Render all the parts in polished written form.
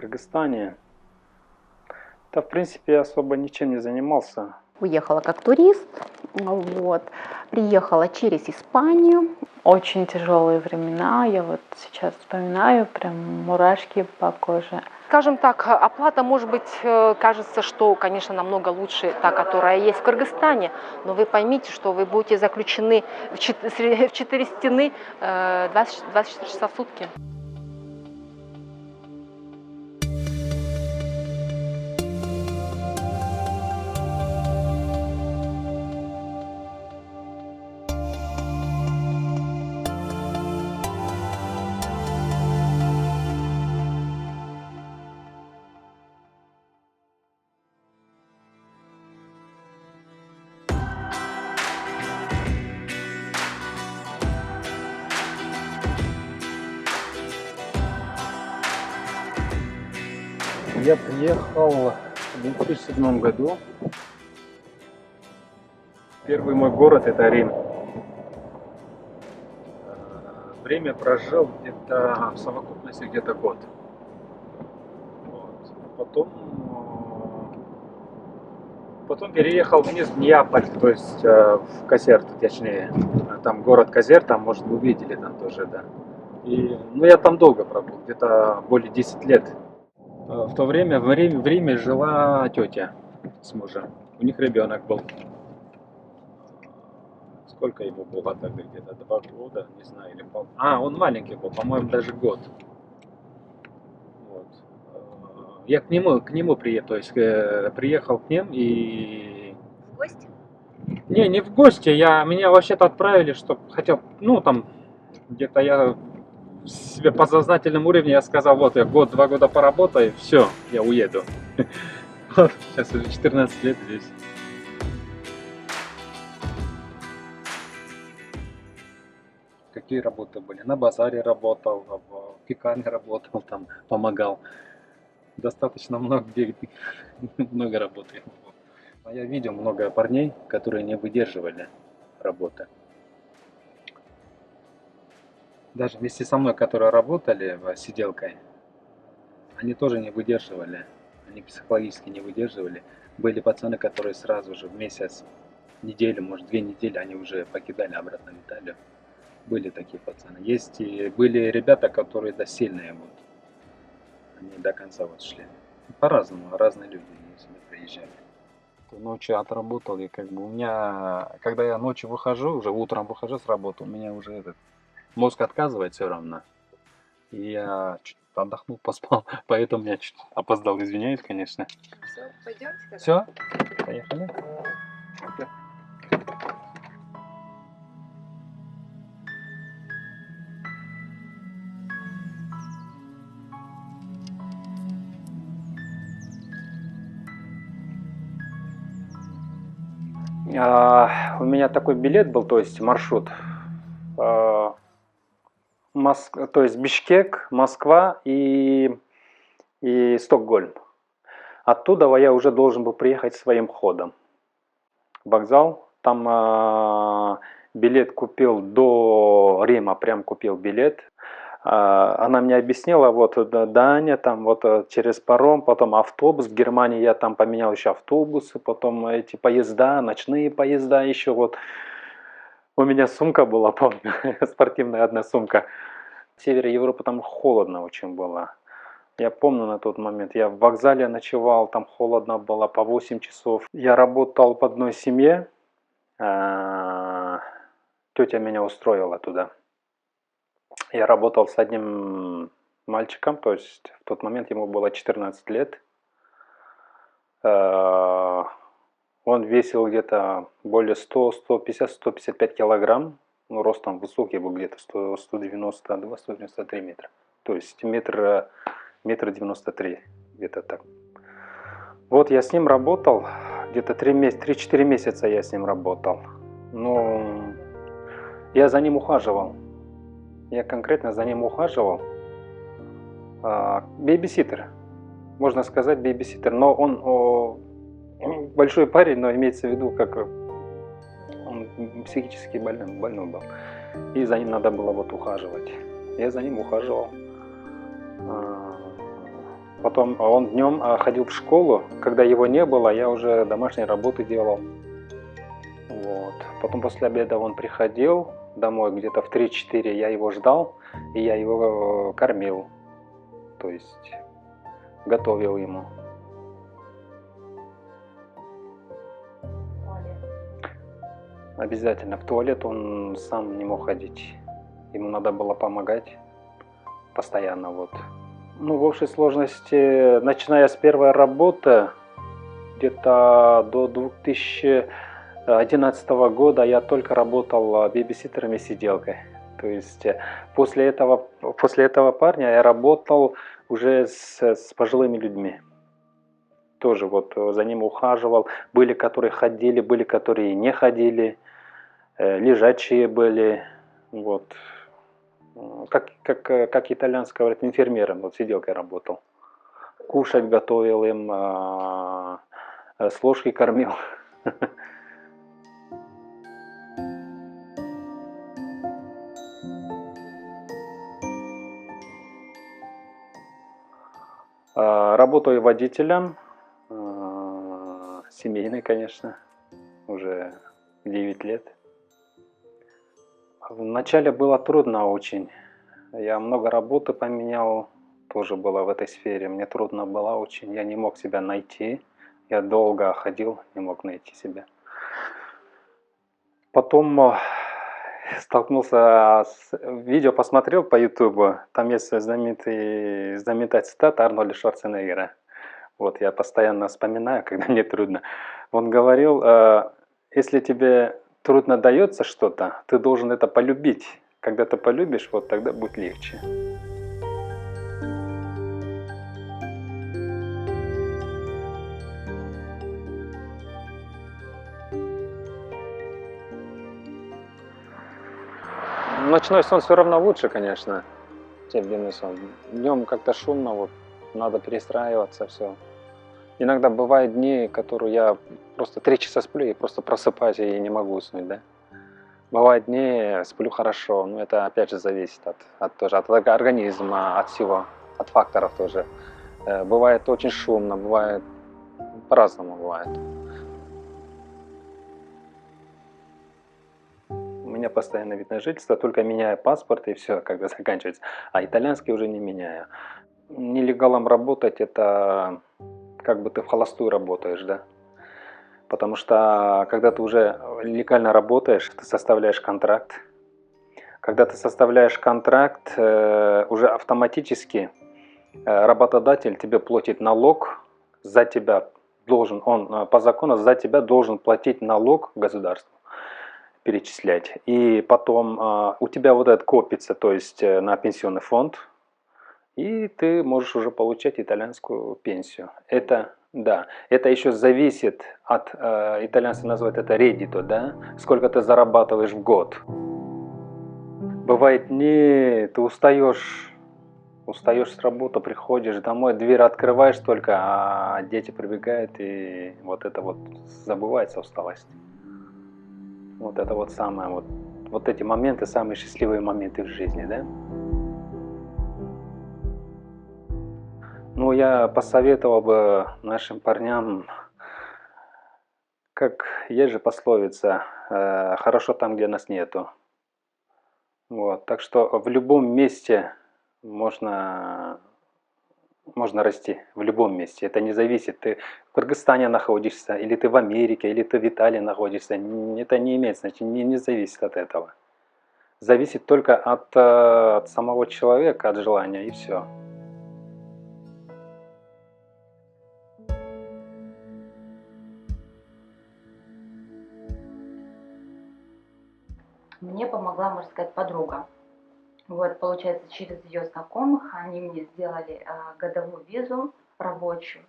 Кыргызстане. Да, в принципе, я особо ничем не занимался. Уехала как турист, вот. Приехала через Испанию. Очень тяжелые времена, я вот сейчас вспоминаю, прям мурашки по коже. Скажем так, оплата, может быть, кажется, что, конечно, намного лучше та, которая есть в Кыргызстане, но вы поймите, что вы будете заключены в 4 стены 24 часа в сутки. Я приехал в 2007 году. Первый мой город — это Рим. Время прожил где-то в совокупности где-то год. Вот. Потом переехал вниз в Неаполь, то есть в Касерту, точнее. Там город Казер, там, может, вы видели там тоже, да. Ну, я там долго пробыл, где-то более 10 лет. В то время в Риме жила тетя с мужем. У них ребенок был. Сколько ему было тогда? Где-то 2 года, не знаю, или пол. Он маленький был, по-моему, даже год. Вот. Я к нему приехал, то есть приехал к ним и... В гости? Не в гости, меня вообще-то отправили, чтобы хотел, ну там, где-то я себе по сознательному уровню я сказал, вот я 2 года поработаю, все, я уеду. Сейчас уже 14 лет здесь. Какие работы были? На базаре работал, в пекарне работал, там помогал. Достаточно много много работы. Я видел много парней, которые не выдерживали работы. Даже вместе со мной, которые работали сиделкой, они тоже не выдерживали. Они психологически не выдерживали. Были пацаны, которые сразу же в месяц, неделю, может 2 недели, они уже покидали обратно в Италию. Были такие пацаны. Есть и были ребята, которые сильные вот. Они до конца вот шли. По-разному, разные люди сюда приезжали. Ночью отработал, и как бы у меня, когда я ночью выхожу, уже утром выхожу с работы, у меня уже мозг отказывает все равно. И я чуть отдохнул, поспал, поэтому я чуть опоздал, извиняюсь, конечно. Все, пойдемте. Все, поехали. У меня такой билет был, то есть маршрут. То есть Бишкек, Москва и Стокгольм. Оттуда я уже должен был приехать своим ходом. Вокзал, там билет купил до Рима, прям купил билет. Она мне объяснила, вот Даня, там вот через паром, потом автобус. В Германии я там поменял еще автобусы, потом эти поезда, ночные поезда еще вот. У меня сумка была, помню, спортивная одна сумка. В севере Европы там холодно очень было. Я помню на тот момент, я в вокзале ночевал, там холодно было по 8 часов. Я работал в одной семье, тетя меня устроила туда. Я работал с одним мальчиком, то есть в тот момент ему было 14 лет. Он весил где-то более 100, 150, 155 килограмм. Ну, ростом высокий был где-то 192, 193 метра. То есть метр 93, где-то так. Вот я с ним работал, где-то 3-4 месяца я с ним работал. Но я за ним ухаживал. Я конкретно за ним ухаживал. Бейбиситер. Можно сказать бейбиситер. Но он большой парень, но имеется в виду, как он психически больной был. И за ним надо было вот ухаживать. Я за ним ухаживал. Потом он днем ходил в школу. Когда его не было, я уже домашние работы делал. Вот. Потом после обеда он приходил домой где-то в 3-4, я его ждал, и я его кормил. То есть готовил ему. Обязательно. В туалет он сам не мог ходить. Ему надо было помогать постоянно. Вот. Ну, в общей сложности, начиная с первой работы, где-то до 2011 года я только работал бейбиситером и сиделкой. То есть после этого парня я работал уже с пожилыми людьми. Тоже вот за ним ухаживал. Были, которые ходили, были, которые не ходили. Лежачие были. Вот. Как итальянский говорят, инфермером, вот сиделкой работал. Кушать готовил им, с ложки кормил. Работаю водителем, семейный, конечно, уже 9 лет. Вначале было трудно очень. Я много работы поменял, тоже было в этой сфере. Мне трудно было очень, я не мог себя найти. Я долго ходил, не мог найти себя. Потом столкнулся с... Видео посмотрел по ютубу, там есть знаменитая цитата Арнольда Шварценеггера. Вот, я постоянно вспоминаю, когда мне трудно. Он говорил, если тебе трудно дается что-то, ты должен это полюбить. Когда ты полюбишь, вот тогда будет легче. Ночной сон все равно лучше, конечно, чем дневной сон. Днем как-то шумно, вот, надо перестраиваться, все. Иногда бывают дни, которые я просто 3 часа сплю и просто просыпаюсь и не могу уснуть, да. Бывают дни, сплю хорошо, но это опять же зависит от организма, от всего, от факторов тоже. Бывает очень шумно, бывает по-разному бывает. У меня постоянное вид на жительство, только меняю паспорт и все, когда заканчивается. А итальянский уже не меняю. Нелегалом работать — это как бы ты в холостую работаешь, да? Потому что когда ты уже легально работаешь, ты составляешь контракт. Когда ты составляешь контракт, уже автоматически работодатель тебе платит налог за тебя. Он по закону за тебя должен платить налог государству, перечислять. И потом у тебя вот это копится, то есть на пенсионный фонд, и ты можешь уже получать итальянскую пенсию. Это, да, это еще зависит от, итальянцы называют это реддито, да, сколько ты зарабатываешь в год. Бывает, ты устаешь с работы, приходишь домой, дверь открываешь только, а дети прибегают, и вот это вот забывается усталость. Вот это вот самое, вот эти моменты, самые счастливые моменты в жизни, да? Ну, я посоветовал бы нашим парням, как есть же пословица, хорошо там, где нас нету. Вот, так что в любом месте можно расти, в любом месте. Это не зависит, ты в Кыргызстане находишься, или ты в Америке, или ты в Италии находишься. Это не имеет значения, не зависит от этого. Зависит только от самого человека, от желания, и все. Мне помогла, можно сказать, подруга. Вот, получается, через ее знакомых они мне сделали годовую визу рабочую.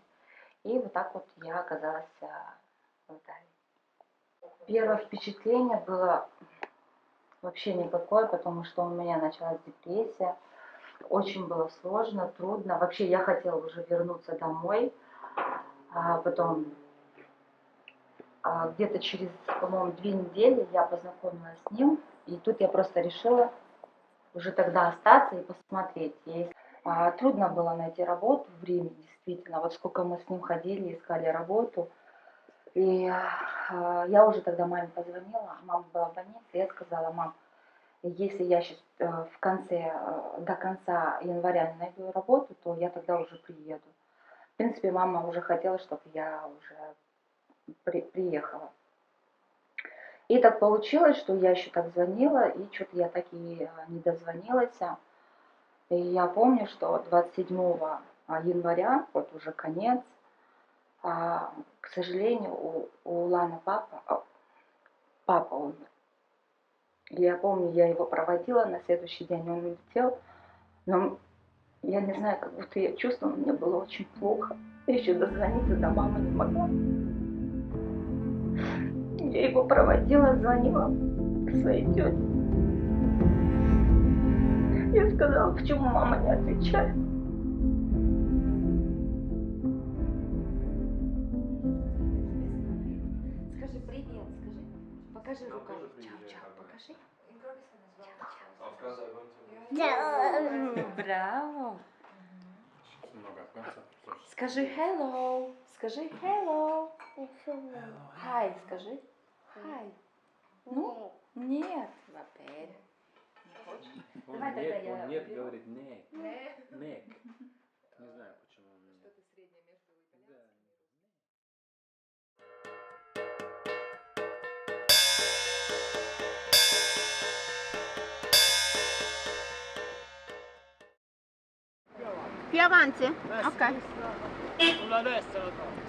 И вот так вот я оказалась в Италии. Первое впечатление было вообще никакое, потому что у меня началась депрессия. Очень было сложно, трудно. Вообще я хотела уже вернуться домой. А потом где-то через, по-моему, 2 недели я познакомилась с ним. И тут я просто решила уже тогда остаться и посмотреть. Трудно было найти работу в Риме, действительно. Вот сколько мы с ним ходили, искали работу. И я уже тогда маме позвонила, мама была в больнице, и я сказала: мам, если я сейчас до конца января не найду работу, то я тогда уже приеду. В принципе, мама уже хотела, чтобы я уже приехала. И так получилось, что я еще так звонила, и что-то я так и не дозвонилась. И я помню, что 27 января, вот уже конец, к сожалению, у Ланы папа умер. И я помню, я его проводила, на следующий день он улетел, но я не знаю, как будто я чувствовала, мне было очень плохо. Я еще дозвониться до мамы не могла. Я его проводила, звонила к своей тете. Я сказала, почему мама не отвечает. Скажи привет, скажи. Покажи руками. Чао-чао, покажи. Браво. Скажи hello. Скажи hello. Hi, скажи. Hi. Ну? Нет. Лапель. Не хочешь? Давай тогда я Он нет, уберу. говорит нек. Нек. Не знаю, почему он нет. Что-то среднее между итальянским. Più avanti? Ok. Sulla destra.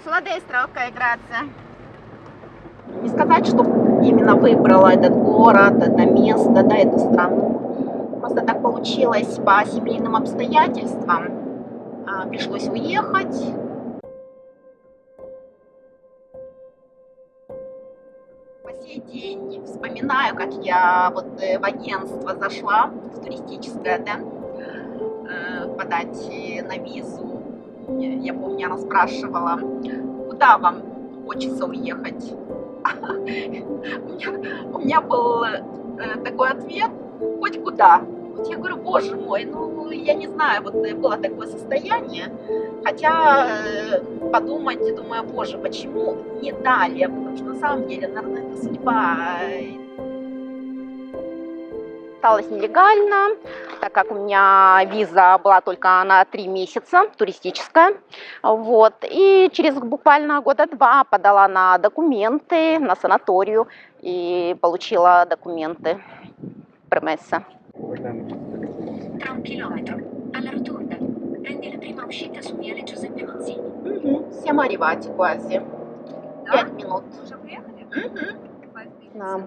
Sulla destra, ok, grazie. Не сказать, что именно выбрала этот город, это место, да, эту страну. Просто так получилось по семейным обстоятельствам. Пришлось уехать. По сей день вспоминаю, как я вот в агентство зашла, в туристическое, да, подать на визу. Я помню, она спрашивала, куда вам хочется уехать. У меня был такой ответ, хоть куда. Вот я говорю, боже мой, ну я не знаю, вот было такое состояние. Хотя подумать, думаю, боже, почему не дали? Потому что на самом деле, наверное, это судьба. Осталась нелегально, так как у меня виза была только на 3 месяца, туристическая. Вот. И через буквально года 2 подала на документы, на санаторию и получила документы. Permessa. Tra 1 chilometro, alla rotonda, prendi la prima uscita su Viale Giuseppe Mazzini. Siamo arrivati quasi. 5 минут. Уже приехали?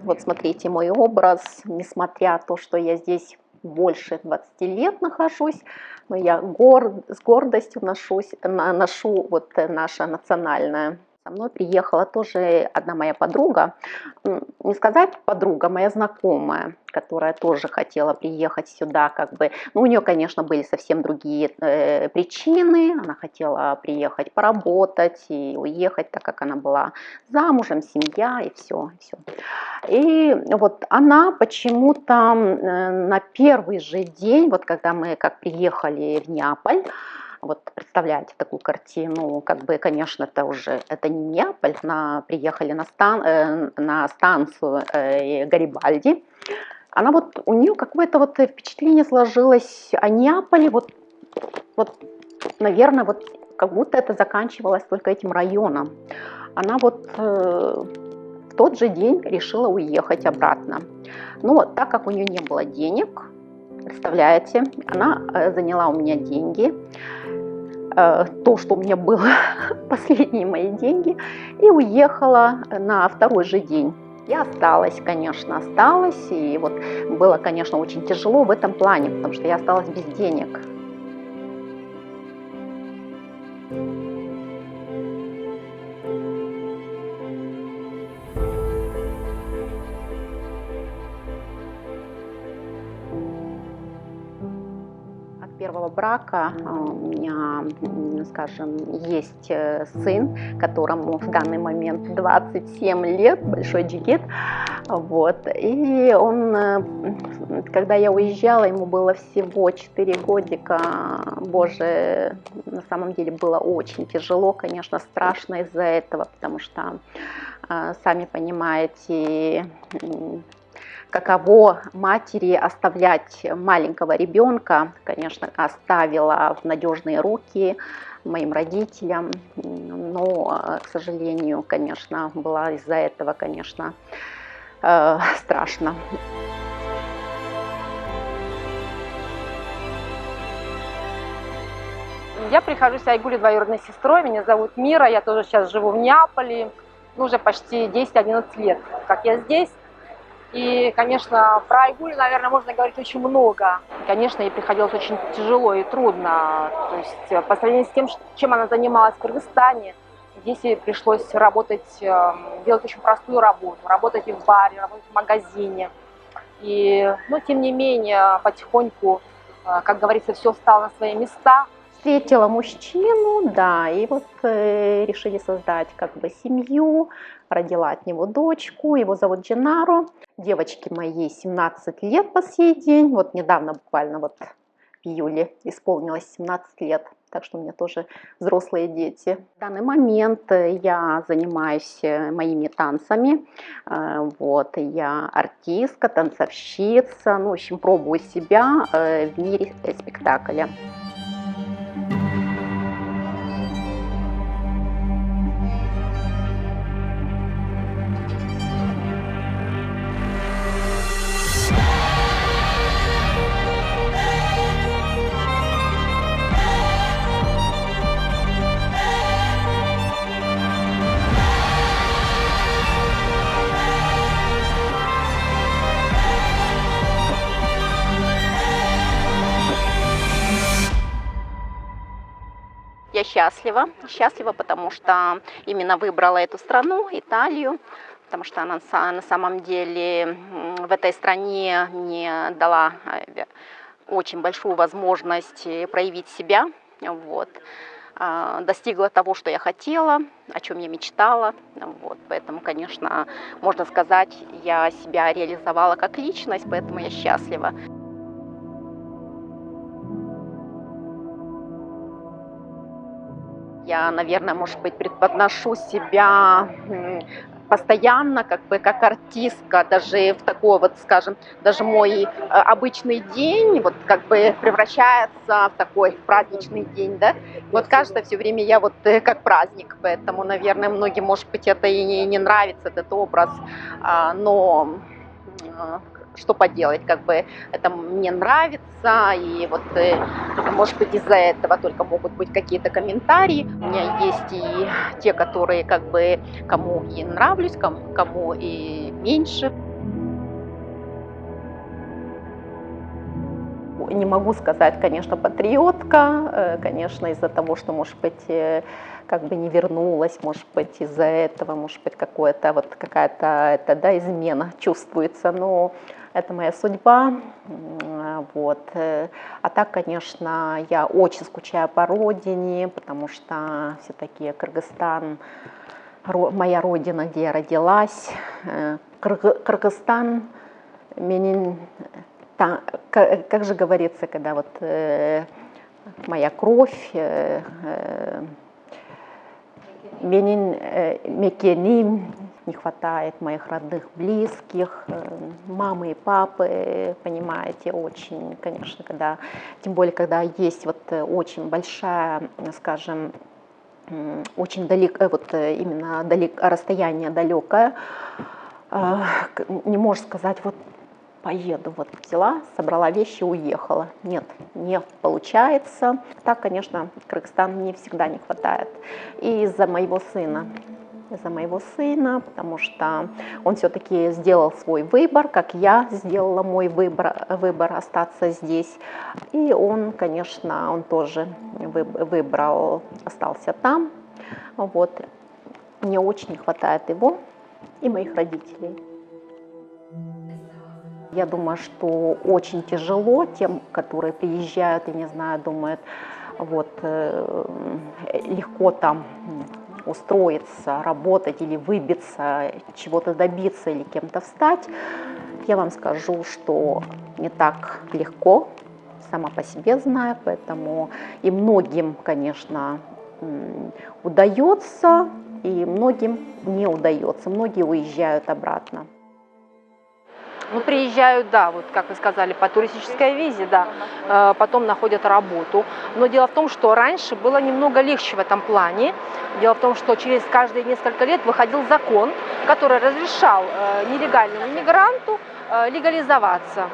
Вот смотрите мой образ, несмотря на то, что я здесь больше 20 лет нахожусь, но я с гордостью ношу вот наше национальное. Со мной приехала тоже одна моя подруга, не сказать подруга, моя знакомая, которая тоже хотела приехать сюда, как бы, ну, у нее, конечно, были совсем другие причины, она хотела приехать поработать и уехать, так как она была замужем, семья и все. И вот она почему-то на первый же день, вот когда мы как приехали в Неаполь, вот представляете такую картину, как бы, конечно, это не Неаполь, приехали на станцию Гарибальди. Она вот, у нее какое-то вот впечатление сложилось о Неаполе, вот, наверное, вот как будто это заканчивалось только этим районом. Она вот в тот же день решила уехать обратно. Но так как у нее не было денег, представляете, она заняла у меня деньги, то, что у меня было последние мои деньги, и уехала на второй же день. Я осталась, и вот было, конечно, очень тяжело в этом плане, потому что я осталась без денег. Первого брака у меня, скажем, есть сын, которому в данный момент 27 лет, большой джигит. Вот. И он, когда я уезжала, ему было всего 4 годика. Боже, на самом деле было очень тяжело, конечно, страшно из-за этого, потому что, сами понимаете, каково матери оставлять маленького ребенка. Конечно, оставила в надежные руки моим родителям, но, к сожалению, конечно, была из-за этого, конечно, страшно. Я прихожусь Айгуле двоюродной сестрой, меня зовут Мира, я тоже сейчас живу в Неаполе, уже почти 10-11 лет, как я здесь. И, конечно, про Айгулю, наверное, можно говорить очень много. Конечно, ей приходилось очень тяжело и трудно. То есть по сравнению с тем, чем она занималась в Кыргызстане, здесь ей пришлось работать, делать очень простую работу. Работать и в баре, работать в магазине. Но, тем не менее, потихоньку, как говорится, все встало на свои места. Встретила мужчину, да, и вот решили создать как бы семью, родила от него дочку, его зовут Дженаро. Девочке моей 17 лет по сей день, вот недавно буквально вот в июле исполнилось 17 лет, так что у меня тоже взрослые дети. В данный момент я занимаюсь моими танцами, вот, я артистка, танцовщица, ну, в общем, пробую себя в мире спектакля. Я счастлива, потому что именно выбрала эту страну, Италию, потому что она на самом деле в этой стране мне дала очень большую возможность проявить себя, вот. Достигла того, что я хотела, о чем я мечтала, вот. Поэтому, конечно, можно сказать, я себя реализовала как личность, поэтому я счастлива. Я, наверное, может быть, преподношу себя постоянно, как бы как артистка, даже в такой вот, скажем, даже мой обычный день вот как бы превращается в такой праздничный день, да. Вот кажется, все время я вот как праздник, поэтому, наверное, многим, может быть, это и не нравится, этот образ, но что поделать, как бы это мне нравится, и вот, может быть, из-за этого только могут быть какие-то комментарии. У меня есть и те, которые, как бы, кому и нравлюсь, кому и меньше. Не могу сказать, конечно, патриотка, конечно, из-за того, что, может быть, как бы не вернулась, может быть, из-за этого, может быть, какая-то измена чувствуется, но это моя судьба, вот. А так, конечно, я очень скучаю по родине, потому что все-таки Кыргызстан, моя родина, где я родилась, Кыргызстан, как же говорится, когда вот моя кровь, мекеним, не хватает моих родных, близких, мамы и папы, понимаете, очень, конечно, тем более, когда есть вот очень большая, скажем, очень далеко, вот именно расстояние далекое, не можешь сказать, вот поеду, вот взяла, собрала вещи, уехала. Нет, не получается. Так, конечно, Кыргызстан мне всегда не хватает. И из-за моего сына, потому что он все-таки сделал свой выбор, как я сделала мой выбор остаться здесь. И он, конечно, он тоже выбрал, остался там. Вот. Мне очень не хватает его и моих родителей. Я думаю, что очень тяжело тем, которые приезжают и не знаю, думают, вот легко там устроиться, работать или выбиться, чего-то добиться или кем-то стать, я вам скажу, что не так легко, сама по себе знаю, поэтому и многим, конечно, удается, и многим не удается, многие уезжают обратно. Ну, приезжают, да, вот как вы сказали, по туристической визе, да, потом находят работу. Но дело в том, что раньше было немного легче в этом плане. Дело в том, что через каждые несколько лет выходил закон, который разрешал нелегальному мигранту легализоваться.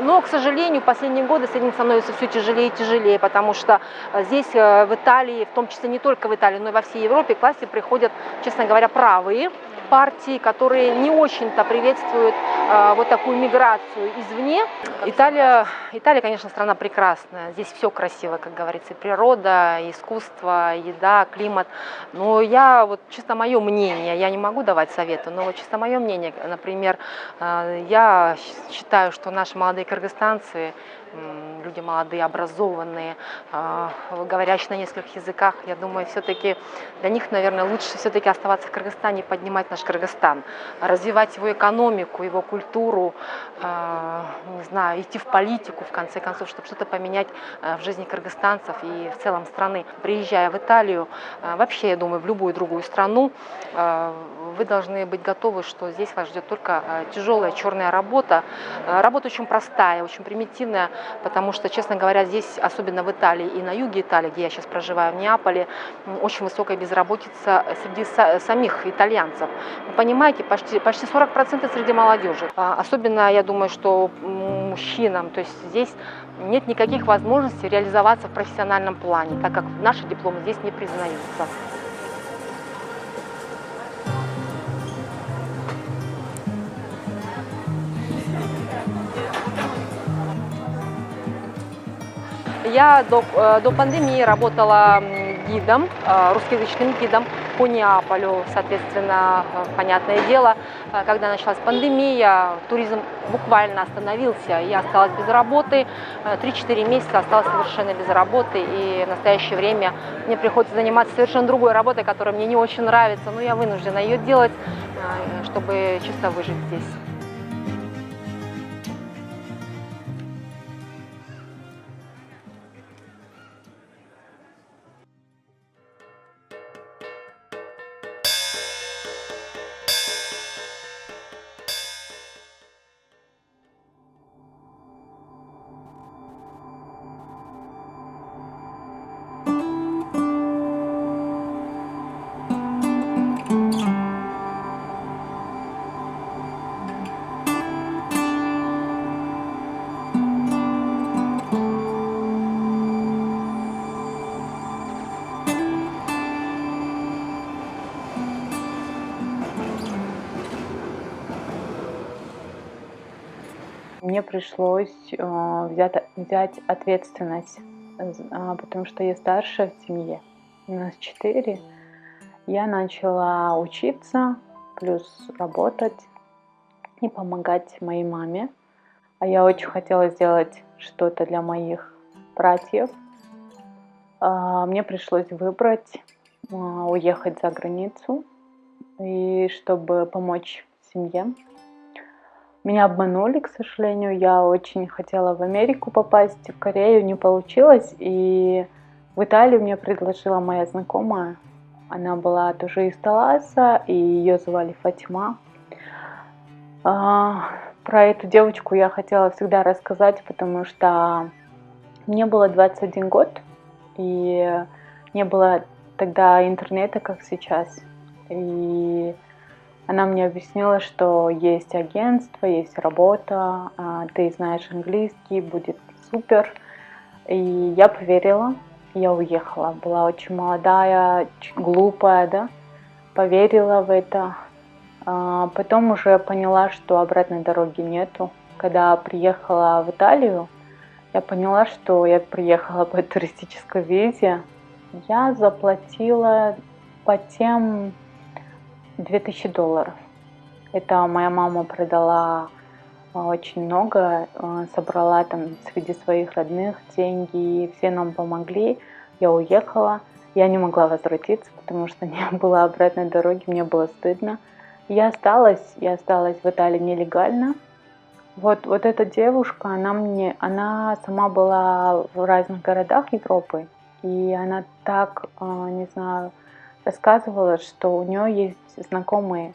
Но, к сожалению, в последние годы с этим становится все тяжелее и тяжелее, потому что здесь, в Италии, в том числе не только в Италии, но и во всей Европе, к власти приходят, честно говоря, правые партии, которые не очень-то приветствуют вот такую миграцию извне. Италия, конечно, страна прекрасная. Здесь все красиво, как говорится, и природа, и искусство, еда, климат. Но вот чисто мое мнение, я не могу давать советы, но вот чисто мое мнение, например, я считаю, что наши молодые кыргызстанцы, люди молодые, образованные, говорящие на нескольких языках, я думаю, все-таки для них, наверное, лучше все-таки оставаться в Кыргызстане и поднимать наш Кыргызстан, развивать его экономику, его культуру, не знаю, идти в политику, в конце концов, чтобы что-то поменять в жизни кыргызстанцев и в целом страны. Приезжая в Италию, вообще, я думаю, в любую другую страну, вы должны быть готовы, что здесь вас ждет только тяжелая черная работа. Работа очень простая, очень примитивная, потому что, честно говоря, здесь, особенно в Италии и на юге Италии, где я сейчас проживаю, в Неаполе, очень высокая безработица среди самих итальянцев. Вы понимаете, почти 40% среди молодежи. Особенно, я думаю, что мужчинам, то есть здесь нет никаких возможностей реализоваться в профессиональном плане, так как наши дипломы здесь не признаются. Я до пандемии работала гидом, русскоязычным гидом по Неаполю. Соответственно, понятное дело, когда началась пандемия, туризм буквально остановился. Я осталась без работы, 3-4 месяца осталась совершенно без работы. И в настоящее время мне приходится заниматься совершенно другой работой, которая мне не очень нравится. Но я вынуждена ее делать, чтобы чисто выжить здесь. Мне пришлось взять ответственность, потому что я старшая в семье, у нас 4. Я начала учиться, плюс работать и помогать моей маме. А я очень хотела сделать что-то для моих братьев. Мне пришлось выбрать уехать за границу, и чтобы помочь семье. Меня обманули, к сожалению. Я очень хотела в Америку попасть, в Корею не получилось. И в Италию мне предложила моя знакомая. Она была тоже из Таласа, и ее звали Фатима. Про эту девочку я хотела всегда рассказать, потому что мне было 21 год, и не было тогда интернета, как сейчас. И она мне объяснила, что есть агентство, есть работа, ты знаешь английский, будет супер. И я поверила, я уехала. Была очень молодая, глупая, да, поверила в это. Потом уже поняла, что обратной дороги нету. Когда приехала в Италию, я поняла, что я приехала по туристической визе. Я заплатила по тем $2000. Это моя мама продала очень много, собрала там среди своих родных деньги, все нам помогли. Я уехала, Я не могла возвратиться, потому что не было обратной дороги, мне было стыдно. Я осталась в Италии нелегально. Вот эта девушка, она сама была в разных городах Европы, и она так, не знаю, рассказывала, что у нее есть знакомые.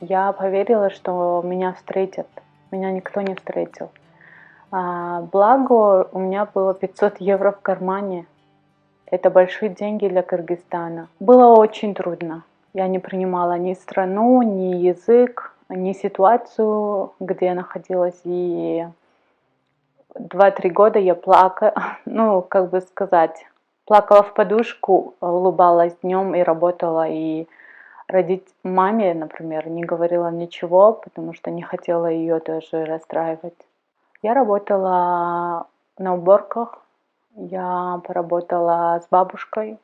Я поверила, что меня встретят. Меня никто не встретил. Благо, у меня было 500 евро в кармане. Это большие деньги для Кыргызстана. Было очень трудно. Я не принимала ни страну, ни язык, ни ситуацию, где я находилась. И 2-3 года я плакала, плакала в подушку, улыбалась днем и работала. И родить маме, например, не говорила ничего, потому что не хотела ее тоже расстраивать. Я работала на уборках, я поработала с бабушкой,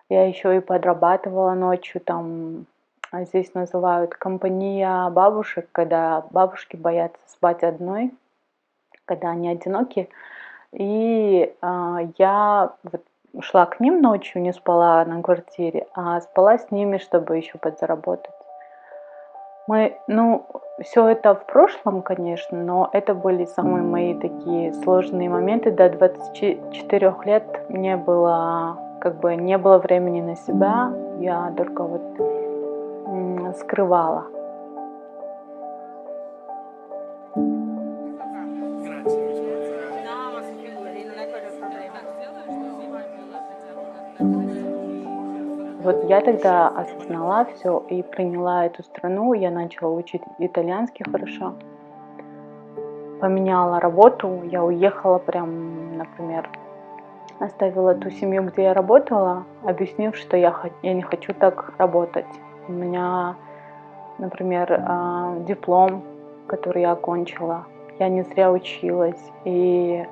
я еще и подрабатывала ночью, там здесь называют компания бабушек, когда бабушки боятся спать одной, когда они одиноки. И я шла к ним ночью, не спала на квартире, а спала с ними, чтобы еще подзаработать. Все это в прошлом, конечно, но это были самые мои такие сложные моменты. До 24 лет не было времени на себя, я только скрывала. Я тогда осознала все и приняла эту страну. Я начала учить итальянский хорошо. Поменяла работу. Я уехала например, оставила ту семью, где я работала, объяснив, что я не хочу так работать. У меня, например, диплом, который я окончила. Я не зря училась. И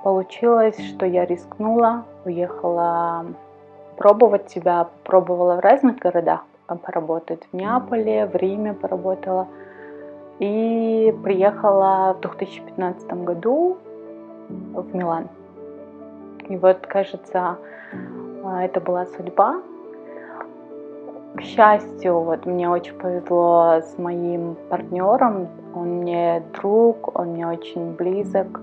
получилось, что я рискнула, уехала пробовать себя, пробовала в разных городах поработать. В Неаполе, в Риме поработала. И приехала в 2015 году в Милан. И кажется, это была судьба. К счастью, мне очень повезло с моим партнером. Он мне друг, он мне очень близок.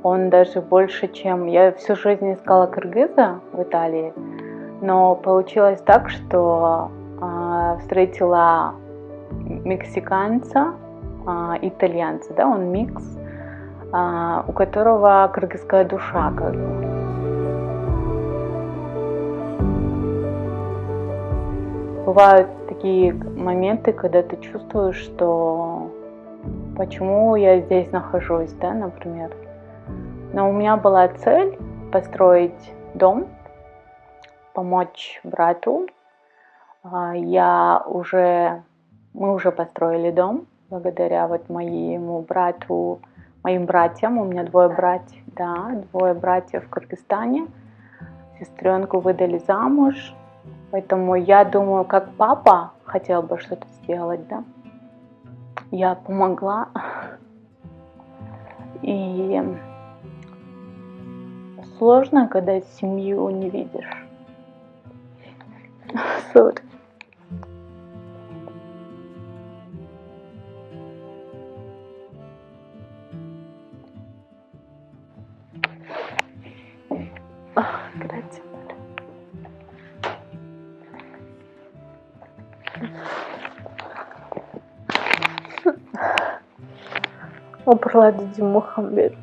Он даже больше, чем... Я всю жизнь искала кыргыза в Италии. Но получилось так, что встретила мексиканца, итальянца, да, он микс, у которого кыргызская душа, Бывают такие моменты, когда ты чувствуешь, что почему я здесь нахожусь, да, например. Но у меня была цель построить дом, помочь брату. Мы уже построили дом благодаря моему брату, моим братьям. У меня двое братьев в Кыргызстане. Сестренку выдали замуж. Поэтому я думаю, как папа хотел бы что-то сделать, да. Я помогла. И сложно, когда семью не видишь. Sorry. Grazie. Умерла Диди Мухаммед.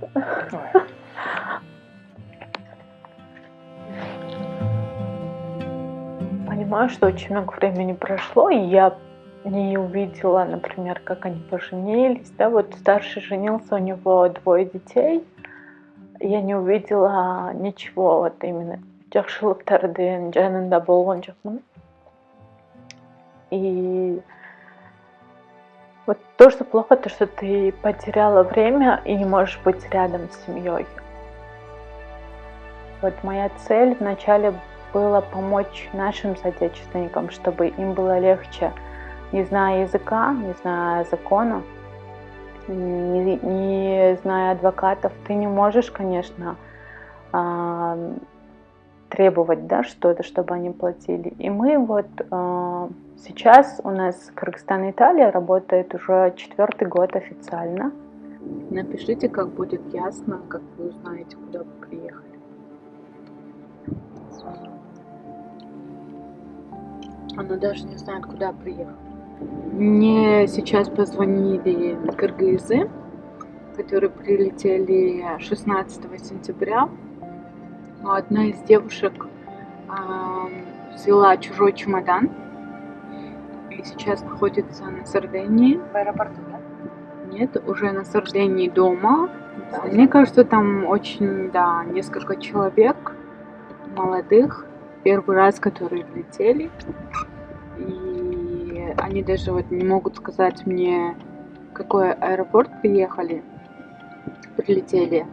Понимаю, что очень много времени прошло, и я не увидела, например, как они поженились. Да, старший женился, у него 2 детей. Я не увидела ничего, именно. И то, что плохо, то, что ты потеряла время и не можешь быть рядом с семьей. Моя цель вначале была помочь нашим соотечественникам, чтобы им было легче, не зная языка, не зная закона, не зная адвокатов. Ты не можешь, конечно, требовать, да, что-то, чтобы они платили. И мы вот сейчас у нас Кыргызстан и Италия работает уже 4-й год официально. Напишите, как будет ясно, как вы узнаете, куда вы приехали. Она даже не знает, куда приехала. Мне сейчас позвонили кыргызы, которые прилетели 16 сентября. Одна из девушек взяла чужой чемодан и сейчас находится на Сардинии. В аэропорту, да? Нет, уже на Сардинии дома. Да, мне кажется, там очень, да, несколько человек молодых, первый раз, которые летели. И они даже вот не могут сказать мне, в какой аэропорт прилетели.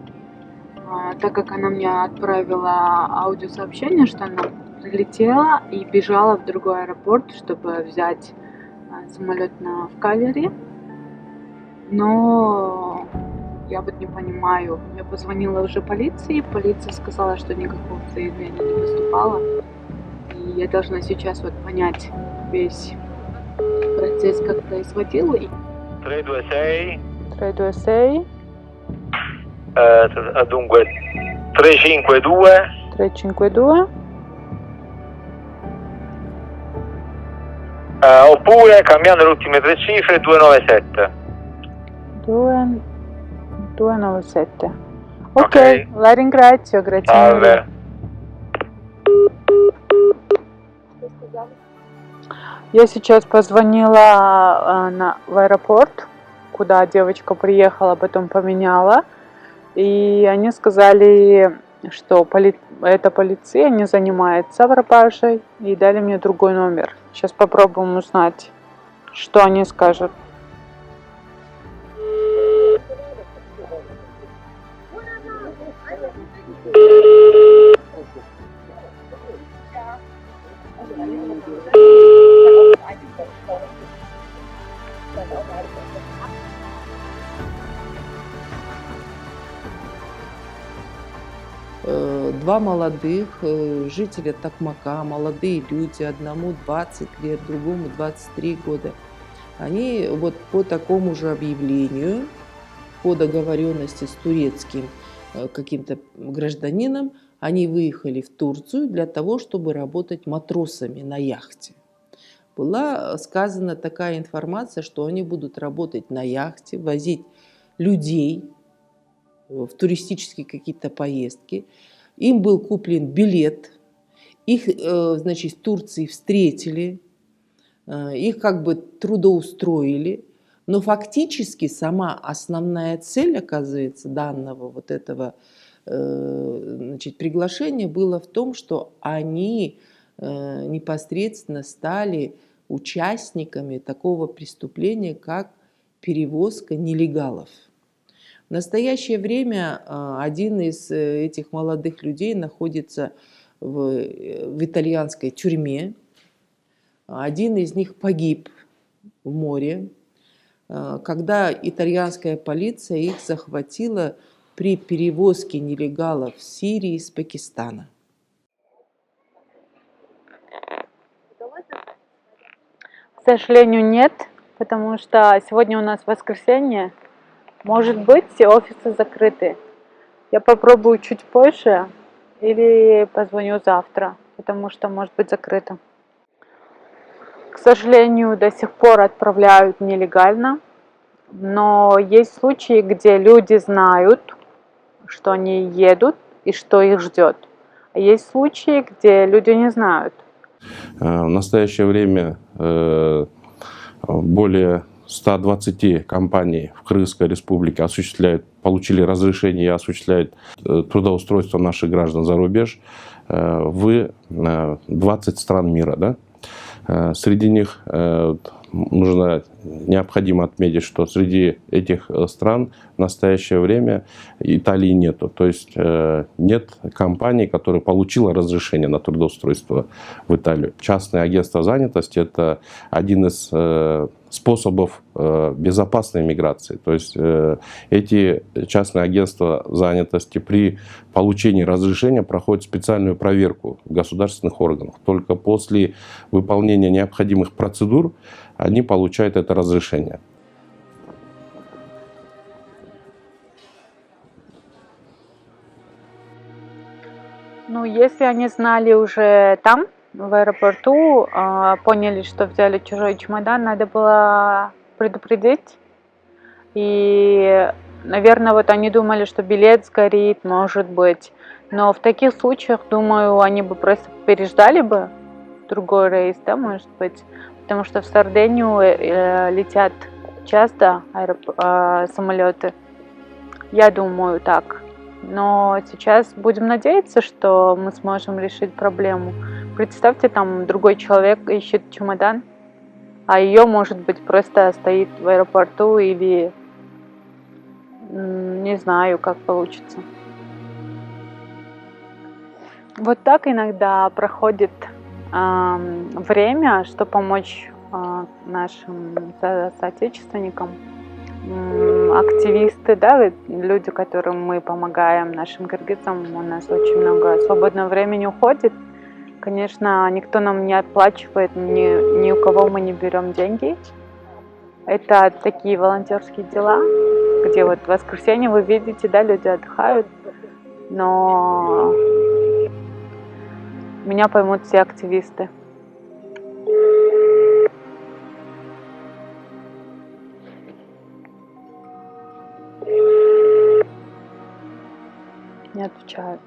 Так как она мне отправила аудиосообщение, что она прилетела и бежала в другой аэропорт, чтобы взять самолет в Калгари. Но я вот не понимаю. Я позвонила уже полиции, полиция сказала, что никакого заявления не поступало. И я должна сейчас вот понять весь процесс, как происходил. 326. 326. Dunque 352. 352. Oppure cambiando le ultime tre cifre 297. 297. Ok, la ringrazio, grazie mille. Я сейчас позвонила в аэропорт, куда девочка приехала, потом поменяла. И они сказали, что эта полиция не занимается пропажей, и дали мне другой номер. Сейчас попробуем узнать, что они скажут. Два молодых жителя Токмака, молодые люди, одному 20 лет, другому 23 года. Они вот по такому же объявлению, по договоренности с турецким каким-то гражданином, они выехали в Турцию для того, чтобы работать матросами на яхте. Была сказана такая информация, что они будут работать на яхте, возить людей в туристические какие-то поездки. Им был куплен билет, их, значит, в Турции встретили, их как бы трудоустроили, но фактически сама основная цель, оказывается, данного вот этого, значит, приглашения было в том, что они непосредственно стали участниками такого преступления, как перевозка нелегалов. В настоящее время один из этих молодых людей находится в итальянской тюрьме. Один из них погиб в море, когда итальянская полиция их захватила при перевозке нелегалов в Сирии из Пакистана. К сожалению, нет, потому что сегодня у нас воскресенье. Может быть, все офисы закрыты. Я попробую чуть позже или позвоню завтра, потому что может быть закрыто. К сожалению, до сих пор отправляют нелегально, но есть случаи, где люди знают, что они едут и что их ждет. А есть случаи, где люди не знают. В настоящее время более 120 компаний в Кыргызской республике получили разрешение и осуществляют трудоустройство наших граждан за рубеж в 20 стран мира. Да? Среди них необходимо отметить, что среди этих стран в настоящее время Италии нету. То есть нет компании, которая получила разрешение на трудоустройство в Италию. Частное агентство занятости – это один из способов безопасной миграции. То есть эти частные агентства занятости при получении разрешения проходят специальную проверку в государственных органах. Только после выполнения необходимых процедур они получают это разрешение. Ну, если они знали уже там, в аэропорту, поняли, что взяли чужой чемодан, надо было предупредить. И, наверное, вот они думали, что билет сгорит, может быть. Но в таких случаях, думаю, они бы просто переждали бы другой рейс, да, может быть. Потому что в Сардинию летят часто самолеты. Я думаю так. Но сейчас будем надеяться, что мы сможем решить проблему. Представьте, там другой человек ищет чемодан, а ее, может быть, просто стоит в аэропорту или не знаю, как получится. Вот так иногда проходит время, чтобы помочь нашим соотечественникам. Активисты, да, люди, которым мы помогаем, нашим кыргызам, у нас очень много свободного времени уходит. Конечно, никто нам не отплачивает, ни у кого мы не берем деньги. Это такие волонтерские дела, где вот в воскресенье вы видите, да, люди отдыхают, но меня поймут все активисты. Не отвечают.